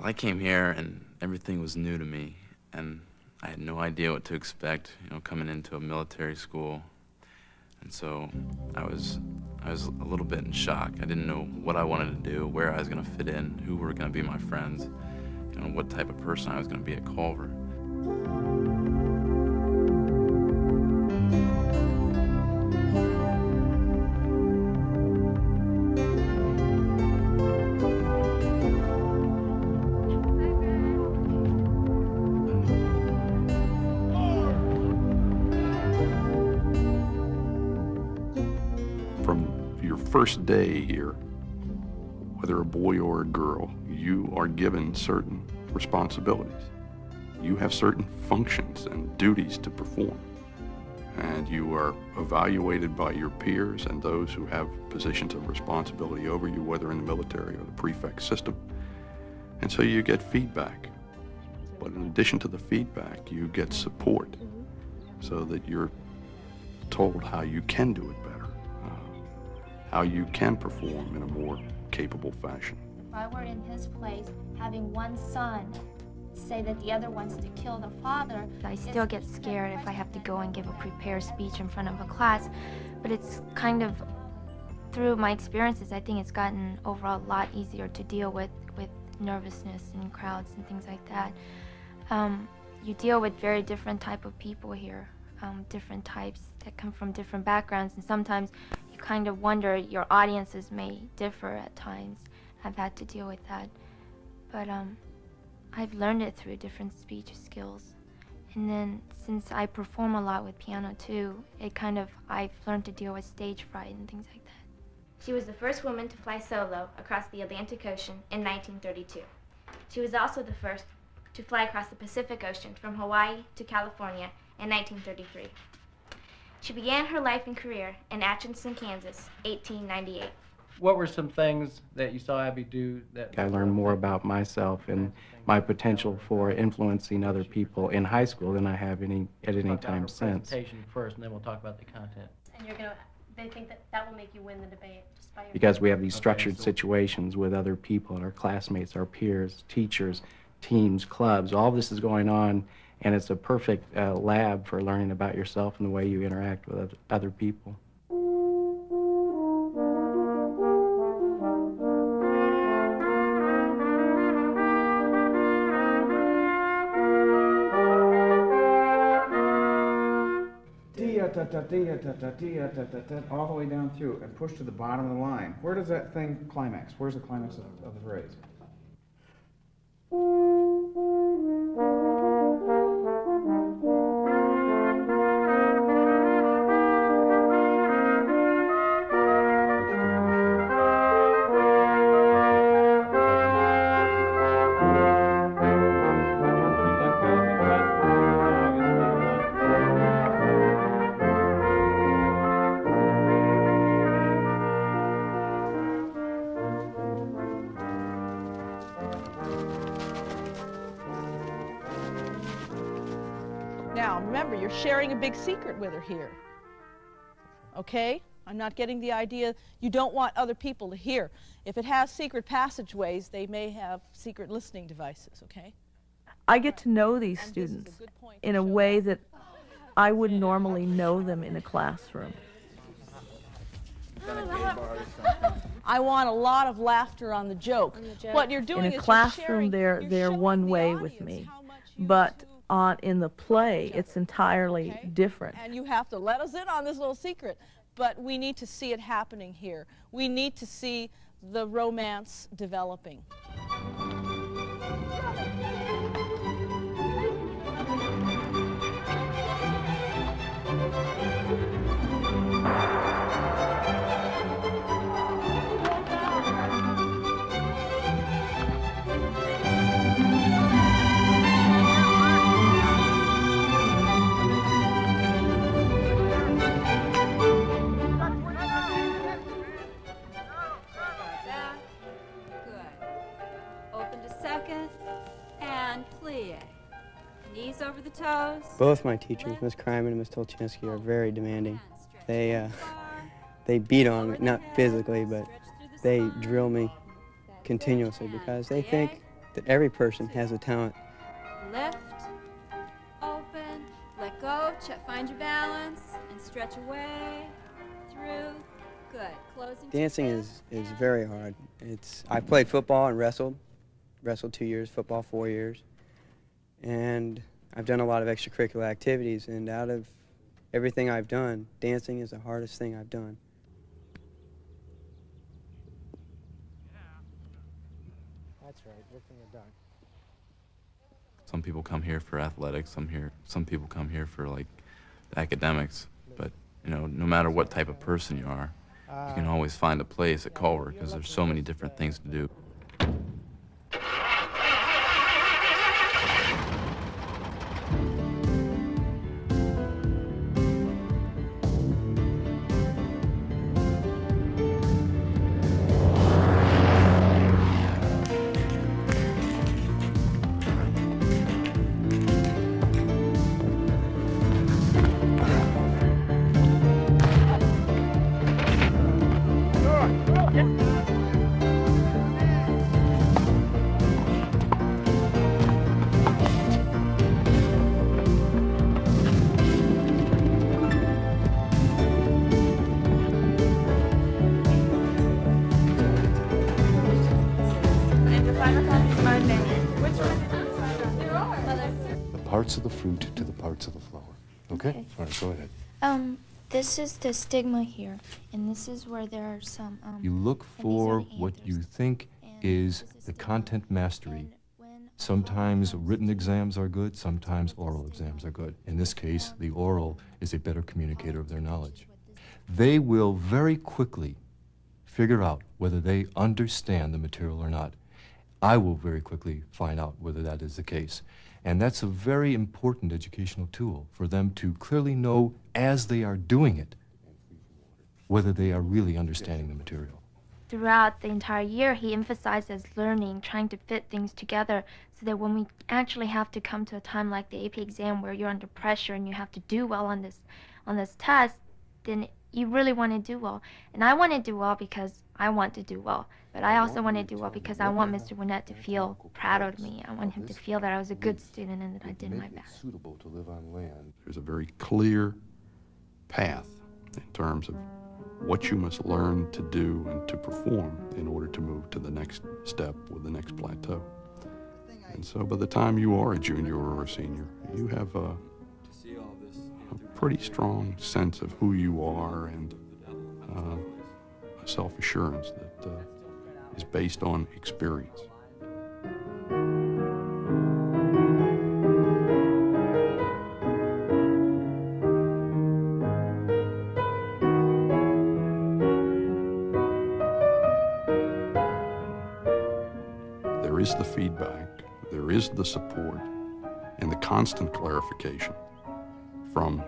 Well, I came here and everything was new to me, and I had no idea what to expect, coming into a military school. And so I was a little bit in shock. I didn't know what I wanted to do, where I was going to fit in, who were going to be my friends, what type of person I was going to be at Culver. From your first day here, whether a boy or a girl, you are given certain responsibilities. You have certain functions and duties to perform. And you are evaluated by your peers and those who have positions of responsibility over you, whether in the military or the prefect system. And so you get feedback. But in addition to the feedback, you get support so that you're told how you can do it better, how you can perform in a more capable fashion. If I were in his place, having one son say that the other wants to kill the father... I still get scared if I have to go and give a prepared speech in front of a class, but it's kind of, through my experiences, I think it's gotten overall a lot easier to deal with nervousness in crowds and things like that. You deal with very different type of people here, different types that come from different backgrounds, and sometimes you kind of wonder, your audiences may differ at times. I've had to deal with that, but I've learned it through different speech skills. And then since I perform a lot with piano too, I've learned to deal with stage fright and things like that. She was the first woman to fly solo across the Atlantic Ocean in 1932. She was also the first to fly across the Pacific Ocean from Hawaii to California in 1933. She began her life and career in Atchison, Kansas, 1898. What were some things that you saw Abby do that... I learned more about myself and my potential for influencing other people in high school than I have at any time since. Presentation first, and then we'll talk about the content. And they think that will make you win the debate just by your... Because we have these structured situations with other people, our classmates, our peers, teachers, teams, clubs. All this is going on, and it's a perfect lab for learning about yourself and the way you interact with other people. All the way down through and push to the bottom of the line. Where does that thing climax? Where's the climax of the phrase? Now, remember, you're sharing a big secret with her here. Okay? I'm not getting the idea you don't want other people to hear. If it has secret passageways, they may have secret listening devices, okay? I get to know these students in a way that I would normally know them in a classroom. I want a lot of laughter on the joke. What you're doing in a classroom, they're one way with me, but in the play, it's entirely different. And you have to let us in on this little secret, but we need to see it happening here. We need to see the romance developing. Knees over the toes. Both my teachers, Ms. Kryman and Ms. Tolchinsky, are very demanding. They beat on me, not physically, but they drill me continuously because they think that every person has a talent. Lift, open, let go, find your balance, and stretch away, through. Good. Closing. Dancing is very hard. I played football and wrestled 2 years, football 4 years, and I've done a lot of extracurricular activities, and out of everything I've done, dancing is the hardest thing I've done. That's right, good thing you're done. Some people come here for athletics, some people come here for like academics, but you know, no matter what type of person you are, you can always find a place at Culver because there's so many different things to do. Parts of the fruit to the parts of the flower. Okay? All right, go ahead. This is the stigma here, and this is where there are some. You look for what you think is the content mastery. Sometimes written exams are good, sometimes oral exams are good. In this case, the oral is a better communicator of their knowledge. They will very quickly figure out whether they understand the material or not. I will very quickly find out whether that is the case. And that's a very important educational tool for them to clearly know as they are doing it whether they are really understanding the material. Throughout the entire year, he emphasizes learning, trying to fit things together so that when we actually have to come to a time like the AP exam where you're under pressure and you have to do well on this test, then you really want to do well. And I want to do well because I want to do well. But I also want to do well because I want Mr. Winnett to feel proud of me. I want him to feel that I was a good student and that I did my best. Suitable to live on land. There's a very clear path in terms of what you must learn to do and to perform in order to move to the next step or the next plateau. And so by the time you are a junior or a senior, you have a pretty strong sense of who you are and a self-assurance that is based on experience. There is the feedback, there is the support, and the constant clarification from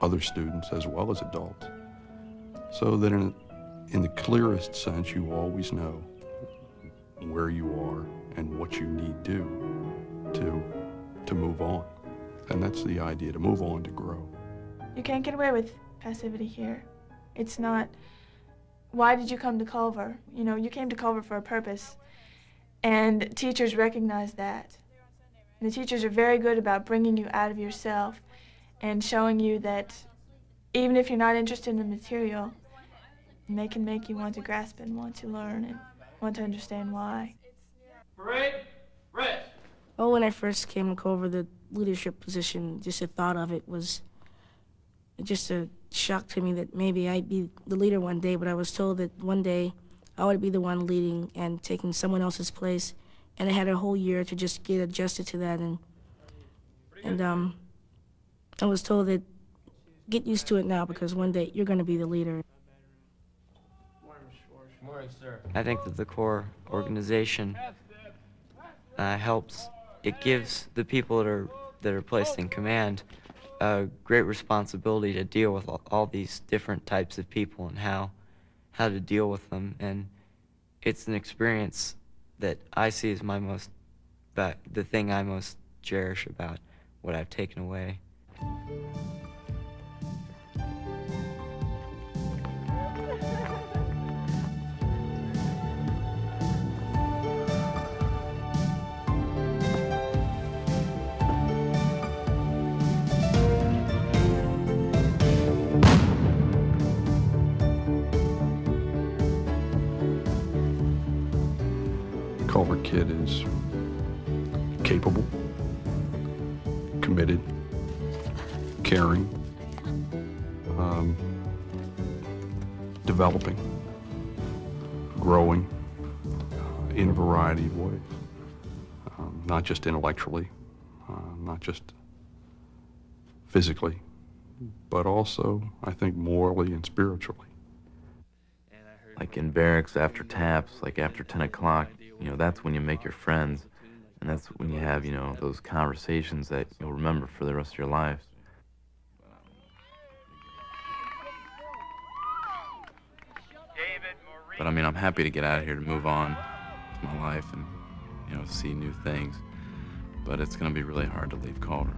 other students as well as adults, so that in the clearest sense, you always know where you are and what you need do to move on. And that's the idea, to move on, to grow. You can't get away with passivity here. It's not, why did you come to Culver? You know, you came to Culver for a purpose, and teachers recognize that. And the teachers are very good about bringing you out of yourself and showing you that even if you're not interested in the material, they can make you want to grasp it and want to learn and want to understand why. Parade, rest. Well, when I first came to Culver, the leadership position, just the thought of it was just a shock to me that maybe I'd be the leader one day, but I was told that one day I would be the one leading and taking someone else's place, and I had a whole year to just get adjusted to that, and I was told that get used to it now because one day you're going to be the leader. Morning, sir. I think that the Corps organization helps. It gives the people that are placed in command a great responsibility to deal with all these different types of people and how to deal with them. And it's an experience that I see as the thing I most cherish about what I've taken away. Culver kid is capable, committed, caring, developing, growing in a variety of ways, not just intellectually, not just physically, but also, I think, morally and spiritually. Like in barracks after taps, like after 10 o'clock, you know, that's when you make your friends, and that's when you have, you know, those conversations that you'll remember for the rest of your life. But I mean, I'm happy to get out of here to move on to my life and, you know, see new things. But it's going to be really hard to leave Culver.